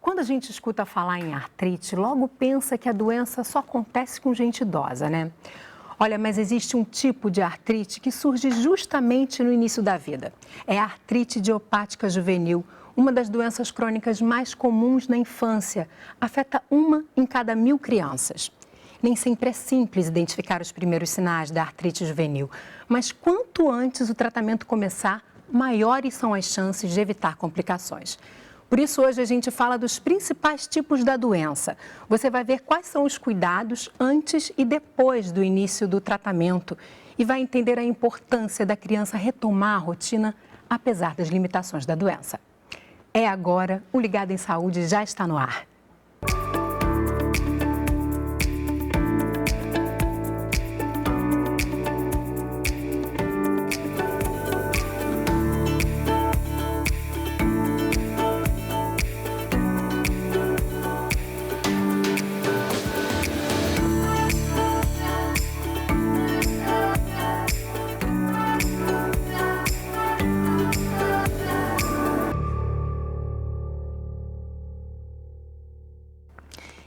Quando a gente escuta falar em artrite, logo pensa que a doença só acontece com gente idosa, né? Olha, mas existe um tipo de artrite que surge justamente no início da vida. É a artrite idiopática juvenil, uma das doenças crônicas mais comuns na infância. Afeta 1 em cada 1000 crianças. Nem sempre é simples identificar os primeiros sinais da artrite juvenil, mas quanto antes o tratamento começar, maiores são as chances de evitar complicações. Por isso, hoje a gente fala dos principais tipos da doença. Você vai ver quais são os cuidados antes e depois do início do tratamento e vai entender a importância da criança retomar a rotina, apesar das limitações da doença. É agora, o Ligado em Saúde já está no ar.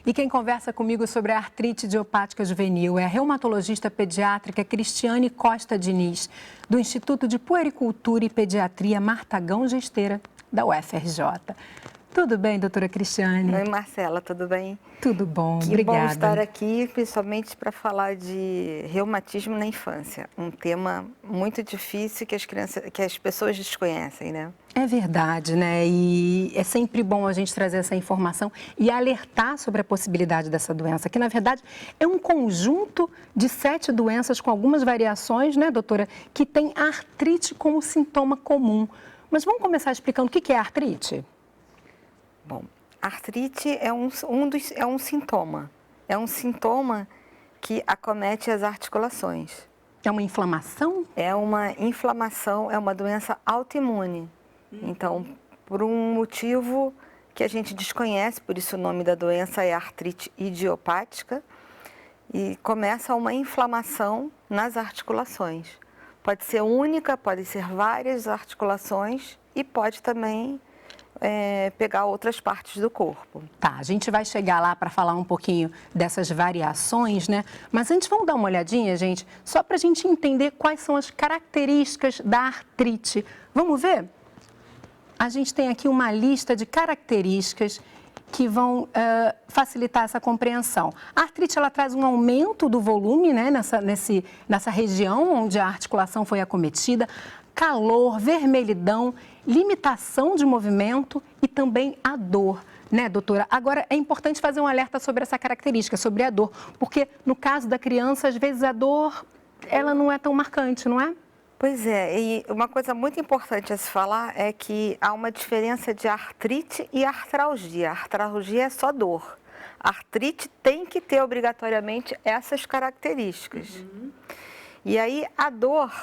E quem conversa comigo sobre a artrite idiopática juvenil é a reumatologista pediátrica Cristiane Costa Diniz, do Instituto de Puericultura e Pediatria Martagão Gesteira, da UFRJ. Tudo bem, doutora Cristiane? Oi, Marcela, tudo bem? Tudo bom, que obrigada. Que bom estar aqui, principalmente para falar de reumatismo na infância, um tema muito difícil que as pessoas desconhecem, né? É verdade, né? E é sempre bom a gente trazer essa informação e alertar sobre a possibilidade dessa doença, que na verdade é um conjunto de 7 doenças com algumas variações, né, doutora, que tem artrite como sintoma comum. Mas vamos começar explicando o que é artrite? Bom, artrite é um sintoma. É um sintoma que acomete as articulações. É uma inflamação? É uma inflamação, é uma doença autoimune. Então, por um motivo que a gente desconhece, por isso o nome da doença é artrite idiopática, e começa uma inflamação nas articulações. Pode ser única, pode ser várias articulações e pode também pegar outras partes do corpo. Tá, a gente vai chegar lá para falar um pouquinho dessas variações, né? Mas antes vamos dar uma olhadinha, gente, só para a gente entender quais são as características da artrite. Vamos ver? A gente tem aqui uma lista de características que vão facilitar essa compreensão. A artrite, ela traz um aumento do volume, né, nessa região onde a articulação foi acometida, calor, vermelhidão, limitação de movimento e também a dor, né, doutora? Agora, é importante fazer um alerta sobre essa característica, sobre a dor, porque no caso da criança, às vezes a dor, ela não é tão marcante, não é? Pois é, e uma coisa muito importante a se falar é que há uma diferença de artrite e artralgia. A artralgia é só dor. A artrite tem que ter obrigatoriamente essas características. E aí a dor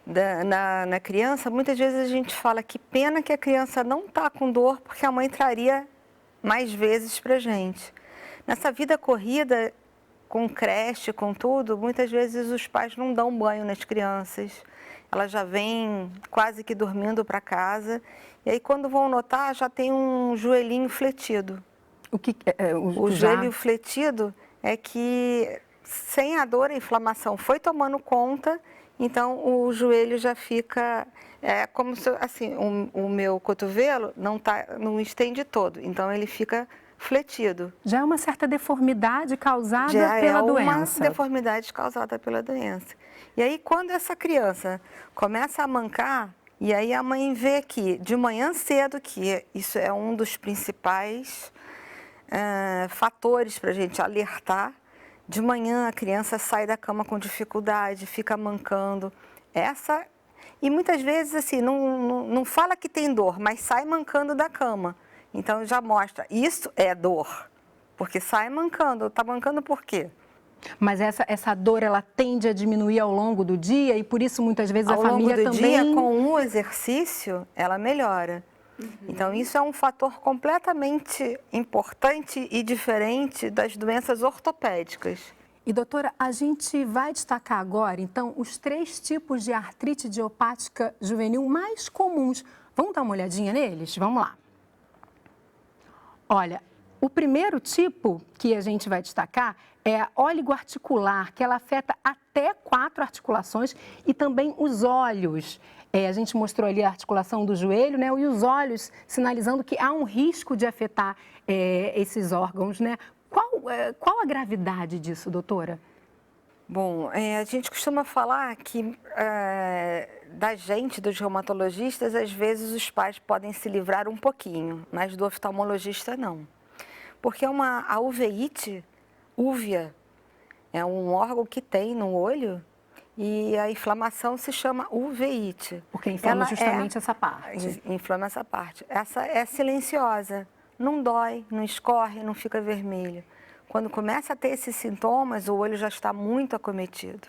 na criança, muitas vezes a gente fala que pena que a criança não está com dor porque a mãe traria mais vezes para a gente. Nessa vida corrida, com creche, com tudo, muitas vezes os pais não dão banho nas crianças. Elas já vêm quase que dormindo para casa. E aí, quando vão notar, já tem um joelhinho fletido. O joelho fletido é que, sem a dor, a inflamação foi tomando conta, então o joelho já fica... É como se, assim, o meu cotovelo não estende todo, então ele fica fletido. Já é uma certa deformidade causada pela doença. Já é uma deformidade causada pela doença. E aí, quando essa criança começa a mancar, e aí a mãe vê que de manhã cedo, que isso é um dos principais fatores para a gente alertar, de manhã a criança sai da cama com dificuldade, fica mancando. E muitas vezes, assim, não fala que tem dor, mas sai mancando da cama. Então, já mostra, isso é dor, porque sai mancando. Está mancando por quê? Mas essa dor, ela tende a diminuir ao longo do dia e, por isso, muitas vezes a família também... Ao longo do dia, com o exercício, ela melhora. Então, isso é um fator completamente importante e diferente das doenças ortopédicas. E, doutora, a gente vai destacar agora, então, os 3 tipos de artrite idiopática juvenil mais comuns. Vamos dar uma olhadinha neles? Vamos lá. Olha, o primeiro tipo que a gente vai destacar é a oligoarticular, que ela afeta até 4 articulações e também os olhos. A gente mostrou ali a articulação do joelho, né? E os olhos, sinalizando que há um risco de afetar esses órgãos, né? Qual a gravidade disso, doutora? Bom, a gente costuma falar que da gente, dos reumatologistas, às vezes os pais podem se livrar um pouquinho, mas do oftalmologista não. Porque a uveíte, úvea, é um órgão que tem no olho e a inflamação se chama uveíte. Porque inflama justamente essa parte. Inflama essa parte. Essa é silenciosa, não dói, não escorre, não fica vermelho. Quando começa a ter esses sintomas, o olho já está muito acometido.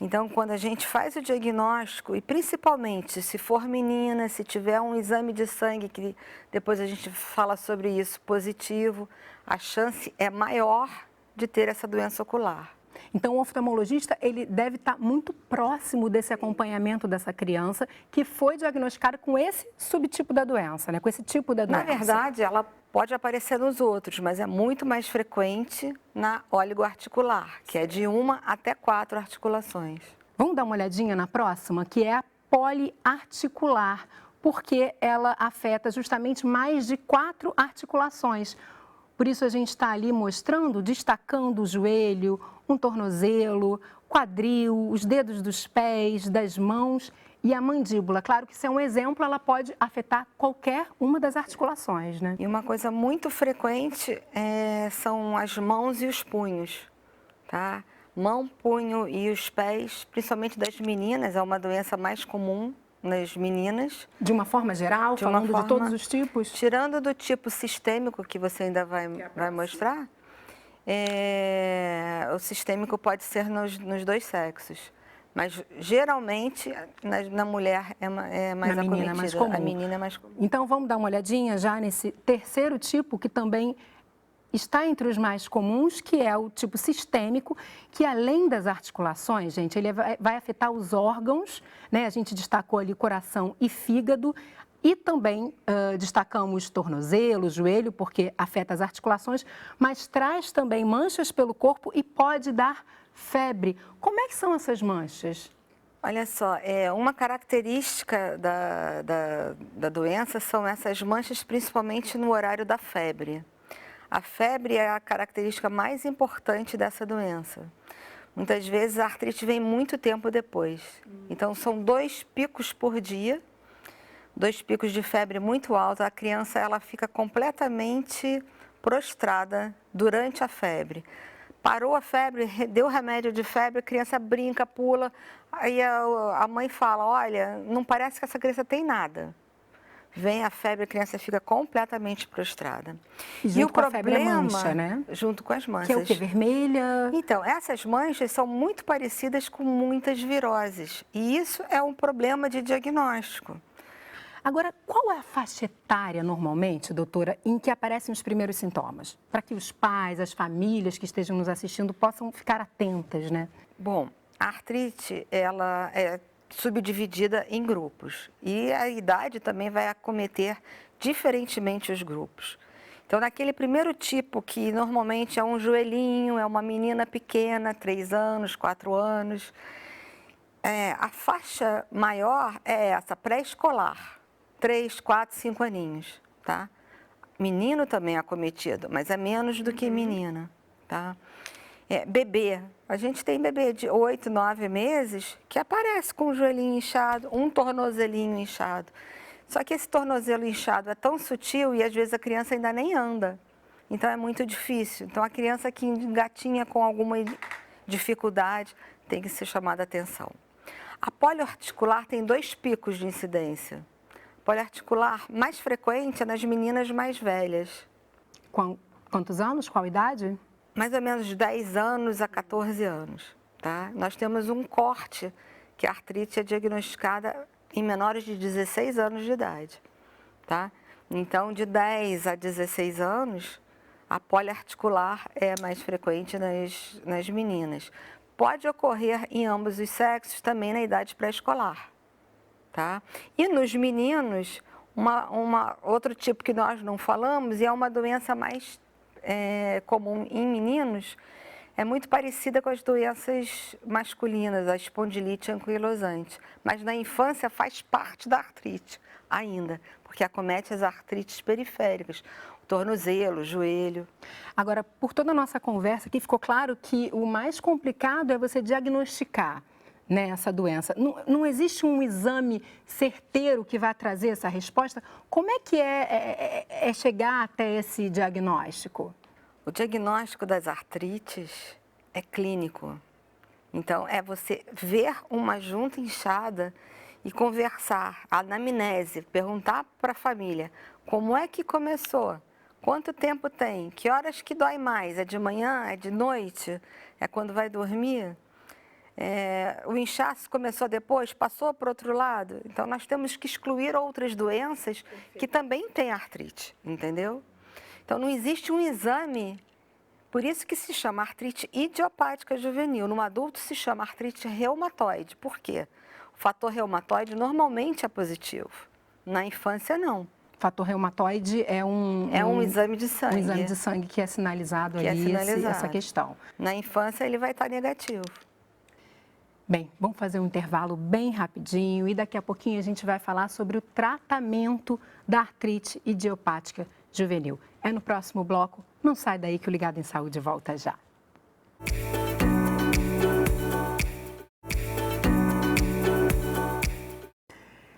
Então, quando a gente faz o diagnóstico, e principalmente se for menina, se tiver um exame de sangue, que depois a gente fala sobre isso, positivo, a chance é maior de ter essa doença ocular. Então, o oftalmologista, ele deve estar muito próximo desse acompanhamento dessa criança que foi diagnosticada com esse subtipo da doença, né? Com esse tipo da doença. Na verdade, ela pode aparecer nos outros, mas é muito mais frequente na oligoarticular, que é de 1 até 4 articulações. Vamos dar uma olhadinha na próxima, que é a poliarticular, porque ela afeta justamente mais de 4 articulações. Por isso a gente está ali mostrando, destacando o joelho, um tornozelo, quadril, os dedos dos pés, das mãos e a mandíbula. Claro que isso é um exemplo, ela pode afetar qualquer uma das articulações, né? E uma coisa muito frequente são as mãos e os punhos, tá? Mão, punho e os pés, principalmente das meninas, é uma doença mais comum nas meninas. De uma forma geral, de todos os tipos? Tirando do tipo sistêmico, que você ainda vai mostrar, o sistêmico pode ser nos dois sexos. Mas, geralmente, na mulher é mais acometida. A menina é mais comum. Então, vamos dar uma olhadinha já nesse terceiro tipo, que também está entre os mais comuns, que é o tipo sistêmico, que além das articulações, gente, ele vai afetar os órgãos, né? A gente destacou ali coração e fígado, e também destacamos tornozelo, joelho, porque afeta as articulações, mas traz também manchas pelo corpo e pode dar febre. Como é que são essas manchas? Olha só, uma característica da doença são essas manchas, principalmente no horário da febre. A febre é a característica mais importante dessa doença. Muitas vezes a artrite vem muito tempo depois. Então, são 2 picos por dia, 2 picos de febre muito alta. A criança ela fica completamente prostrada durante a febre. Parou a febre, deu remédio de febre, a criança brinca, pula. Aí a mãe fala, olha, não parece que essa criança tem nada. Vem a febre, a criança fica completamente prostrada. E o problema, a febre é mancha, né? Junto com as manchas. Que é o quê? Vermelha? Então, essas manchas são muito parecidas com muitas viroses. E isso é um problema de diagnóstico. Agora, qual é a faixa etária, normalmente, doutora, em que aparecem os primeiros sintomas? Para que os pais, as famílias que estejam nos assistindo possam ficar atentas, né? Bom, a artrite, ela é subdividida em grupos e a idade também vai acometer diferentemente os grupos. Então, naquele primeiro tipo, que normalmente é um joelhinho, é uma menina pequena, 3 anos, 4 anos, a faixa maior é essa, pré-escolar, 3, 4, 5 aninhos, tá? Menino também é acometido, mas é menos do que menina, tá? Bebê, a gente tem bebê de 8, 9 meses que aparece com o joelhinho inchado, um tornozelinho inchado. Só que esse tornozelo inchado é tão sutil e às vezes a criança ainda nem anda. Então é muito difícil. Então a criança que engatinha com alguma dificuldade tem que ser chamada a atenção. A poliarticular tem 2 picos de incidência. A poliarticular mais frequente é nas meninas mais velhas. Quantos anos? Qual idade? Mais ou menos de 10 anos a 14 anos, tá? Nós temos um corte, que a artrite é diagnosticada em menores de 16 anos de idade, tá? Então, de 10 a 16 anos, a poliarticular é mais frequente nas meninas. Pode ocorrer em ambos os sexos também na idade pré-escolar, tá? E nos meninos, Outro tipo que nós não falamos, e é uma doença mais comum em meninos, é muito parecida com as doenças masculinas, a espondilite anquilosante. Mas na infância faz parte da artrite ainda, porque acomete as artrites periféricas, o tornozelo, o joelho. Agora, por toda a nossa conversa aqui, ficou claro que o mais complicado é você diagnosticar, né, essa doença. Não existe um exame certeiro que vai trazer essa resposta? Como é que é chegar até esse diagnóstico? O diagnóstico das artrites é clínico. Então, é você ver uma junta inchada e conversar, a anamnese, perguntar para a família como é que começou, quanto tempo tem, que horas que dói mais, é de manhã, é de noite, é quando vai dormir? O inchaço começou depois, passou para o outro lado. Então, nós temos que excluir outras doenças que também têm artrite, entendeu? Então, não existe um exame, por isso que se chama artrite idiopática juvenil. No adulto se chama artrite reumatoide. Por quê? O fator reumatoide normalmente é positivo. Na infância, não. O fator reumatoide é um exame de sangue. Um exame de sangue que é sinalizado essa questão. Na infância, ele vai estar negativo. Bem, vamos fazer um intervalo bem rapidinho e daqui a pouquinho a gente vai falar sobre o tratamento da artrite idiopática juvenil. É no próximo bloco. Não sai daí que o Ligado em Saúde volta já.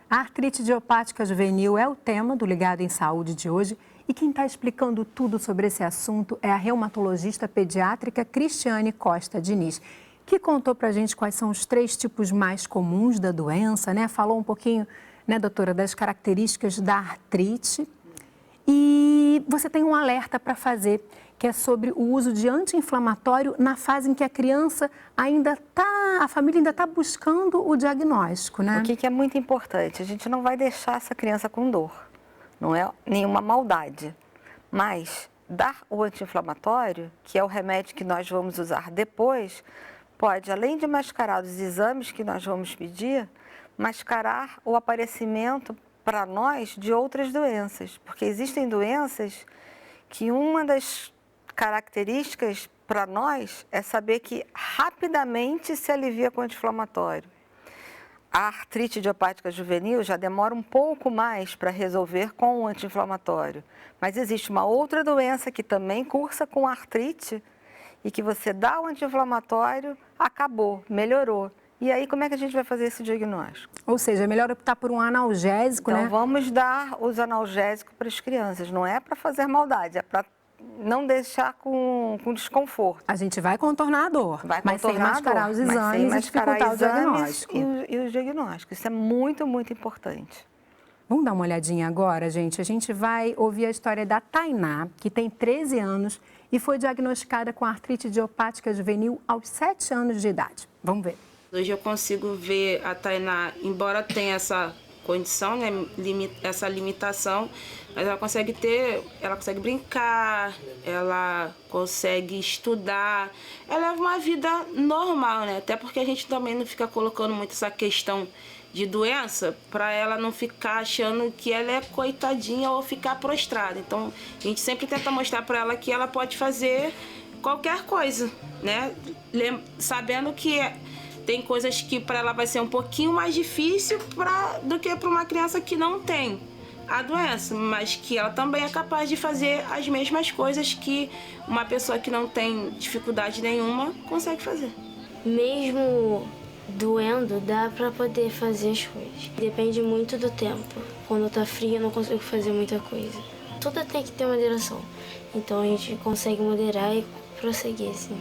A artrite idiopática juvenil é o tema do Ligado em Saúde de hoje e quem está explicando tudo sobre esse assunto é a reumatologista pediátrica Cristiane Costa Diniz, que contou para a gente quais são os 3 tipos mais comuns da doença, né? Falou um pouquinho, né, doutora, das características da artrite. E você tem um alerta para fazer, que é sobre o uso de anti-inflamatório na fase em que a criança a família ainda está buscando o diagnóstico, né? O que é muito importante, a gente não vai deixar essa criança com dor, não é nenhuma maldade, mas dar o anti-inflamatório, que é o remédio que nós vamos usar depois, pode, além de mascarar os exames que nós vamos pedir, mascarar o aparecimento para nós de outras doenças, porque existem doenças que uma das características para nós é saber que rapidamente se alivia com o anti-inflamatório. A artrite idiopática juvenil já demora um pouco mais para resolver com o anti-inflamatório, mas existe uma outra doença que também cursa com artrite e que você dá o anti-inflamatório, acabou, melhorou. E aí, como é que a gente vai fazer esse diagnóstico? Ou seja, é melhor optar por um analgésico, né? Então, vamos dar os analgésicos para as crianças. Não é para fazer maldade, é para não deixar com desconforto. A gente vai contornar a dor, mas sem mascarar os exames e dificultar o diagnóstico. E o diagnóstico. Isso é muito, muito importante. Vamos dar uma olhadinha agora, gente? A gente vai ouvir a história da Tainá, que tem 13 anos e foi diagnosticada com artrite idiopática juvenil aos 7 anos de idade. Vamos ver. Hoje eu consigo ver a Tainá, embora tenha essa condição, né, essa limitação, mas ela consegue brincar, ela consegue estudar, ela leva uma vida normal, né? Até porque a gente também não fica colocando muito essa questão de doença para ela não ficar achando que ela é coitadinha ou ficar prostrada. Então, a gente sempre tenta mostrar para ela que ela pode fazer qualquer coisa, né? Sabendo que tem coisas que para ela vai ser um pouquinho mais difícil do que para uma criança que não tem a doença, mas que ela também é capaz de fazer as mesmas coisas que uma pessoa que não tem dificuldade nenhuma consegue fazer. Mesmo doendo, dá para poder fazer as coisas. Depende muito do tempo. Quando tá frio, eu não consigo fazer muita coisa. Tudo tem que ter moderação. Então a gente consegue moderar e prosseguir, sim.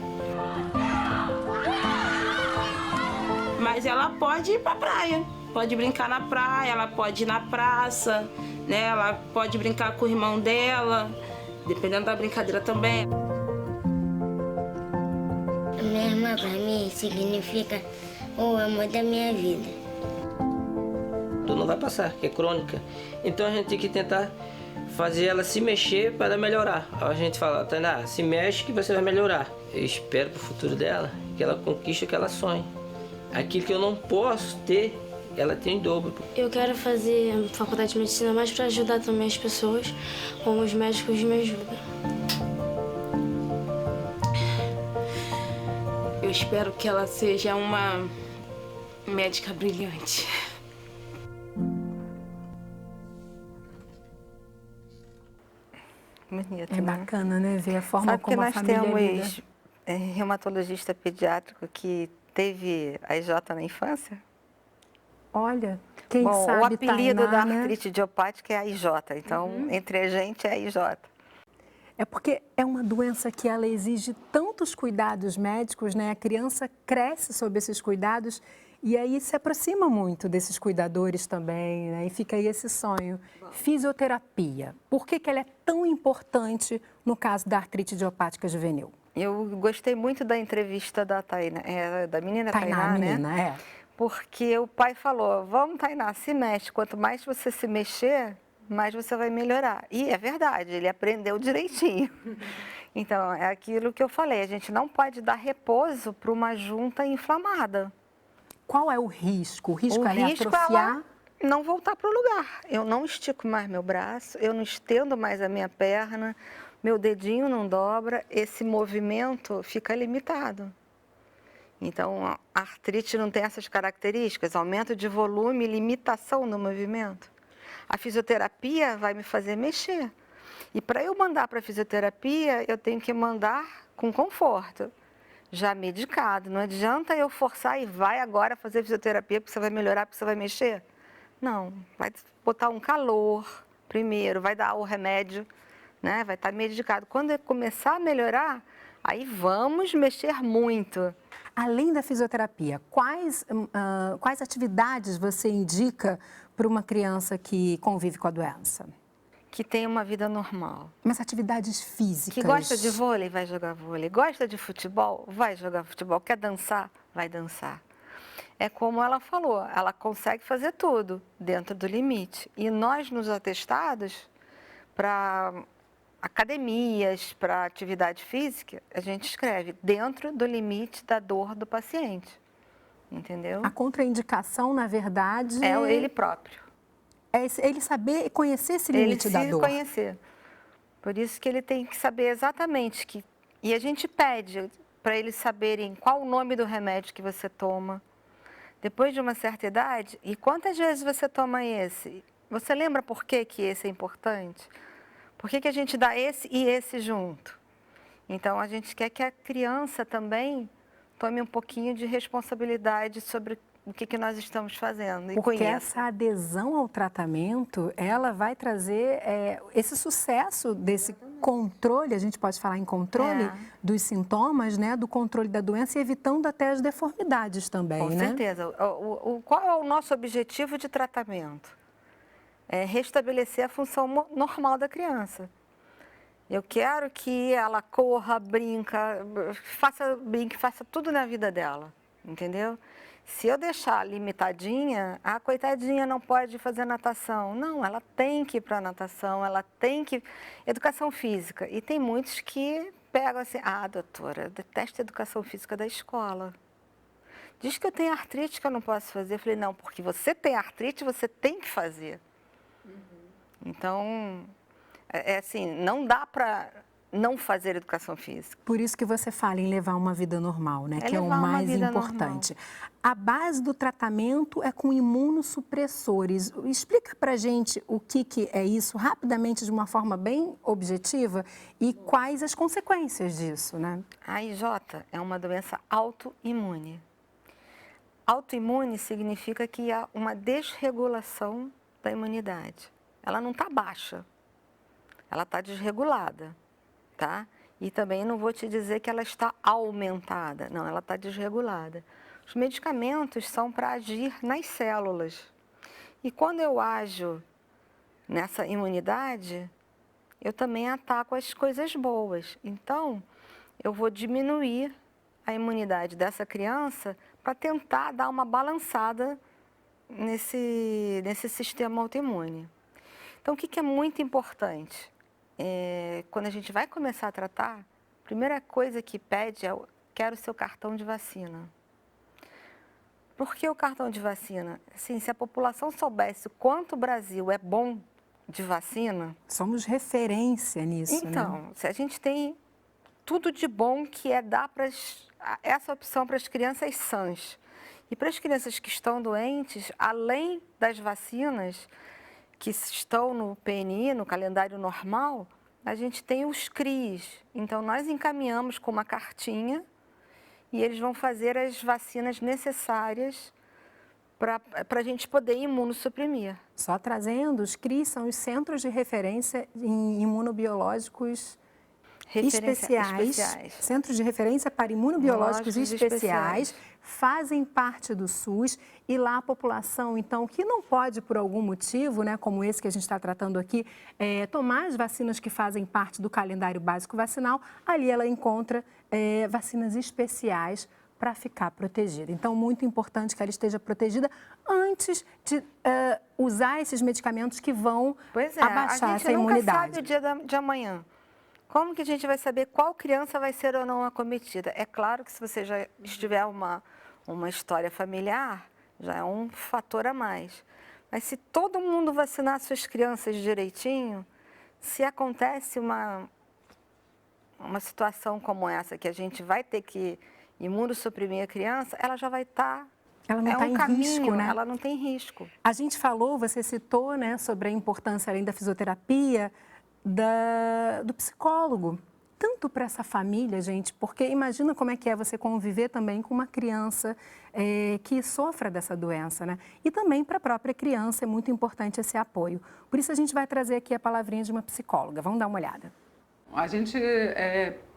Mas ela pode ir pra praia, pode brincar na praia, ela pode ir na praça, né? Ela pode brincar com o irmão dela, dependendo da brincadeira também. A minha irmã, pra mim, significa o amor da minha vida. Tu não vai passar, que é crônica. Então a gente tem que tentar fazer ela se mexer para melhorar. A gente fala, Tainá, se mexe que você vai melhorar. Eu espero pro futuro dela que ela conquiste o que ela sonha. Aquilo que eu não posso ter, ela tem em dobro. Eu quero fazer faculdade de medicina mais para ajudar também as pessoas, como os médicos me ajudam. Eu espero que ela seja uma médica brilhante. Bonito, É né? bacana, né? Ver a forma Sabe que como a nós família temos lida. reumatologista pediátrico que teve a IJ na infância? Olha, quem Bom, o sabe apelido da Tainá, né? artrite idiopática é a IJ, então entre a gente é a IJ. É porque é uma doença que ela exige tantos cuidados médicos, né? A criança cresce sob esses cuidados e aí se aproxima muito desses cuidadores também, né? E fica aí esse sonho. Fisioterapia, por que ela é tão importante no caso da artrite idiopática juvenil? Eu gostei muito da entrevista da Tainá, da menina Tainá, Tainá, né? menina, é. Porque o pai falou, vamos Tainá, se mexe, quanto mais você se mexer, mais você vai melhorar. E é verdade, ele aprendeu direitinho. Então, é aquilo que eu falei, a gente não pode dar repouso para uma junta inflamada. Qual é o risco? O risco O é risco é atrofiar? ela não voltar para o lugar. Eu não estico mais meu braço, eu não estendo mais a minha perna, meu dedinho não dobra, esse movimento fica limitado. Então, a artrite não tem essas características, aumento de volume e limitação no movimento. A fisioterapia vai me fazer mexer. E para eu mandar para a fisioterapia, eu tenho que mandar com conforto, já medicado. Não adianta eu forçar e vai agora fazer fisioterapia porque você vai melhorar, porque você vai mexer. Não, vai botar um calor primeiro, vai dar o remédio, né? Vai estar medicado. Quando eu começar a melhorar, aí vamos mexer muito. Além da fisioterapia, quais atividades você indica para uma criança que convive com a doença? Que tem uma vida normal. Mas atividades físicas. Que gosta de vôlei, vai jogar vôlei. Gosta de futebol, vai jogar futebol. Quer dançar, vai dançar. É como ela falou, ela consegue fazer tudo dentro do limite. E nós, nos atestados, para academias, para atividade física, a gente escreve dentro do limite da dor do paciente. Entendeu? A contraindicação, na verdade... É ele próprio. É ele saber e conhecer esse limite da dor. Ele se conhecer. Por isso que ele tem que saber exatamente que... E a gente pede para eles saberem qual o nome do remédio que você toma. Depois de uma certa idade, e quantas vezes você toma esse? Você lembra por que esse é importante? Por que a gente dá esse e esse junto? Então, a gente quer que a criança também tome um pouquinho de responsabilidade sobre o que nós estamos fazendo. E porque conheça. essa adesão ao tratamento, ela vai trazer esse sucesso desse controle, a gente pode falar em controle dos sintomas, né, do controle da doença e evitando até as deformidades também, Com né? certeza. Qual é o nosso objetivo de tratamento? É restabelecer a função normal da criança. Eu quero que ela corra, brinque, faça tudo na vida dela, entendeu? Se eu deixar limitadinha, a coitadinha não pode fazer natação. Não, ela tem que ir para a natação, ela tem que... Educação física. E tem muitos que pegam assim, doutora, eu detesto a educação física da escola. Diz que eu tenho artrite que eu não posso fazer. Eu falei, não, porque você tem artrite, você tem que fazer. Então, assim, não dá para não fazer educação física. Por isso que você fala em levar uma vida normal, né? Que é o levar uma mais vida importante. normal. A base do tratamento é com imunossupressores. Explica pra gente o que é isso, rapidamente, de uma forma bem objetiva, e quais as consequências disso, né? A IJ é uma doença autoimune. Autoimune significa que há uma desregulação da imunidade. Ela não está baixa, ela está desregulada, tá? E também não vou te dizer que ela está aumentada, não, ela está desregulada. Os medicamentos são para agir nas células. E quando eu ajo nessa imunidade, eu também ataco as coisas boas. Então, eu vou diminuir a imunidade dessa criança para tentar dar uma balançada nesse sistema autoimune. Então, o que é muito importante? Quando a gente vai começar a tratar, a primeira coisa que pede é: quero o seu cartão de vacina. Por que o cartão de vacina? Assim, se a população soubesse o quanto o Brasil é bom de vacina... Somos referência nisso, Então, se a gente tem tudo de bom que é dar essa opção para as crianças sãs. E para as crianças que estão doentes, além das vacinas que estão no PNI, no calendário normal, a gente tem os CRIs. Então, nós encaminhamos com uma cartinha e eles vão fazer as vacinas necessárias para a gente poder imunossuprimir. Só trazendo, os CRIs são os Centros de Referência em Imunobiológicos especiais. Centros de Referência para Imunobiológicos especiais, fazem parte do SUS e lá a população, então, que não pode, por algum motivo, né, como esse que a gente está tratando aqui, tomar as vacinas que fazem parte do calendário básico vacinal, ali ela encontra vacinas especiais para ficar protegida. Então, muito importante que ela esteja protegida antes de usar esses medicamentos que vão abaixar essa imunidade. A gente nunca sabe o dia de amanhã. Como que a gente vai saber qual criança vai ser ou não acometida? É claro que se você já tiver uma história familiar, já é um fator a mais. Mas se todo mundo vacinar suas crianças direitinho, se acontece uma situação como essa, que a gente vai ter que imunossuprimir a criança, ela já vai estar... Ela não está em risco, né? Ela não tem risco. A gente falou, você citou, né, sobre a importância, além da fisioterapia, do psicólogo. Tanto para essa família, gente, porque imagina como é que é você conviver também com uma criança que sofra dessa doença, né? E também para a própria criança é muito importante esse apoio. Por isso a gente vai trazer aqui a palavrinha de uma psicóloga. Vamos dar uma olhada. A gente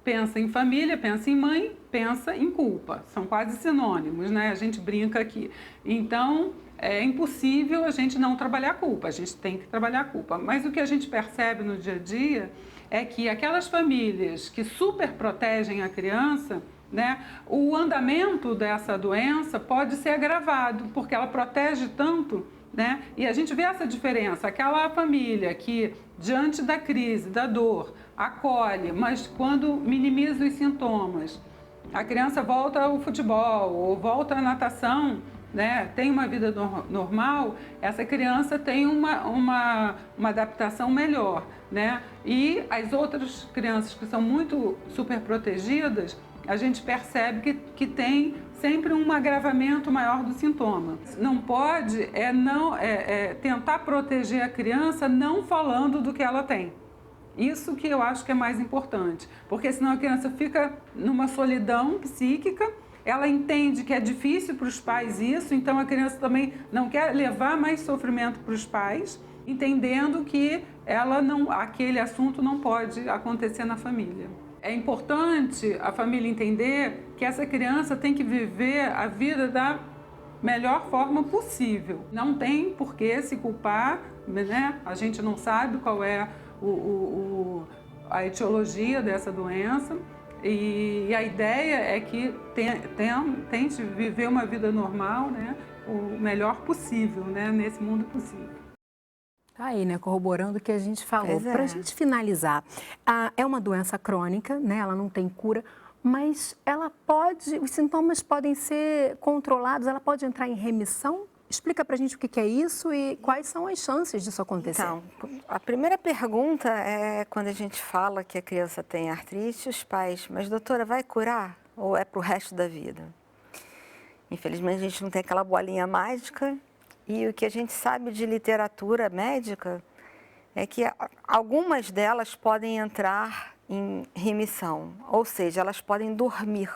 pensa em família, pensa em mãe, pensa em culpa. São quase sinônimos, né? A gente brinca aqui. Então, é impossível a gente não trabalhar a culpa. A gente tem que trabalhar a culpa. Mas o que a gente percebe no dia a dia é que aquelas famílias que super protegem a criança, né, o andamento dessa doença pode ser agravado, porque ela protege tanto, né? E a gente vê essa diferença. Aquela família que, diante da crise, da dor, acolhe, mas quando minimiza os sintomas, a criança volta ao futebol ou volta à natação, né, tem uma vida normal, essa criança tem uma adaptação melhor, né? E as outras crianças que são muito super protegidas, a gente percebe que tem sempre um agravamento maior do sintoma. Não pode tentar proteger a criança não falando do que ela tem. Isso que eu acho que é mais importante, porque senão a criança fica numa solidão psíquica. Ela entende que é difícil para os pais isso, então a criança também não quer levar mais sofrimento para os pais, entendendo que aquele assunto não pode acontecer na família. É importante a família entender que essa criança tem que viver a vida da melhor forma possível. Não tem por que se culpar, né? A gente não sabe qual é a etiologia dessa doença. E a ideia é que tente viver uma vida normal, né, o melhor possível, né, nesse mundo possível. Tá aí, né, corroborando o que a gente falou. Para a gente finalizar, é uma doença crônica, né, ela não tem cura, mas os sintomas podem ser controlados, ela pode entrar em remissão? Explica para a gente o que é isso e quais são as chances disso acontecer. Então, a primeira pergunta é quando a gente fala que a criança tem artrite, os pais, mas doutora, vai curar ou é para o resto da vida? Infelizmente, a gente não tem aquela bolinha mágica e o que a gente sabe de literatura médica é que algumas delas podem entrar em remissão, ou seja, elas podem dormir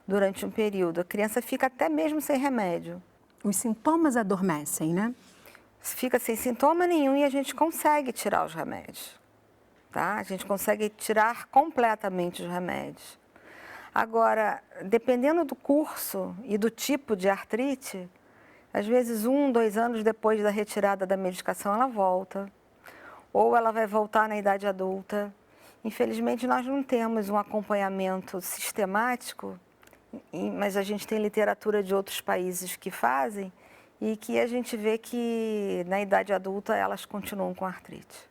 durante um período. A criança fica até mesmo sem remédio. Os sintomas adormecem, né? Fica sem sintoma nenhum e a gente consegue tirar os remédios, tá? A gente consegue tirar completamente os remédios. Agora, dependendo do curso e do tipo de artrite, às vezes 1, 2 anos depois da retirada da medicação ela volta, ou ela vai voltar na idade adulta. Infelizmente, nós não temos um acompanhamento sistemático, mas a gente tem literatura de outros países que fazem e que a gente vê que na idade adulta elas continuam com artrite.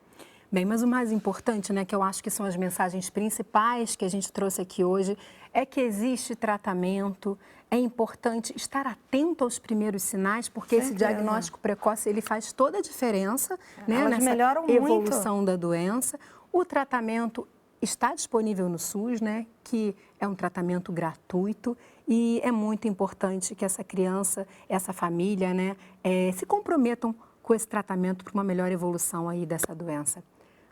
Bem, mas o mais importante, né, que eu acho que são as mensagens principais que a gente trouxe aqui hoje, é que existe tratamento, é importante estar atento aos primeiros sinais, porque esse diagnóstico precoce, ele faz toda a diferença, né, nessa evolução da doença. O tratamento está disponível no SUS, né, que é um tratamento gratuito, e é muito importante que essa criança, essa família, né, se comprometam com esse tratamento para uma melhor evolução aí dessa doença.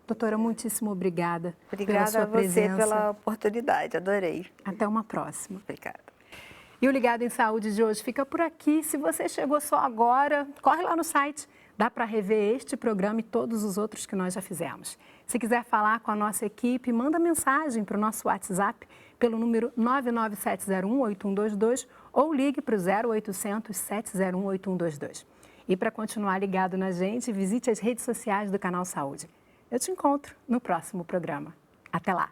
Doutora, muitíssimo obrigada pela sua presença. Obrigada a você pela oportunidade, adorei. Até uma próxima. Obrigada. E o Ligado em Saúde de hoje fica por aqui. Se você chegou só agora, corre lá no site. Dá para rever este programa e todos os outros que nós já fizemos. Se quiser falar com a nossa equipe, manda mensagem para o nosso WhatsApp pelo número 997018122 ou ligue para o 0800 701 8122. E para continuar ligado na gente, visite as redes sociais do Canal Saúde. Eu te encontro no próximo programa. Até lá!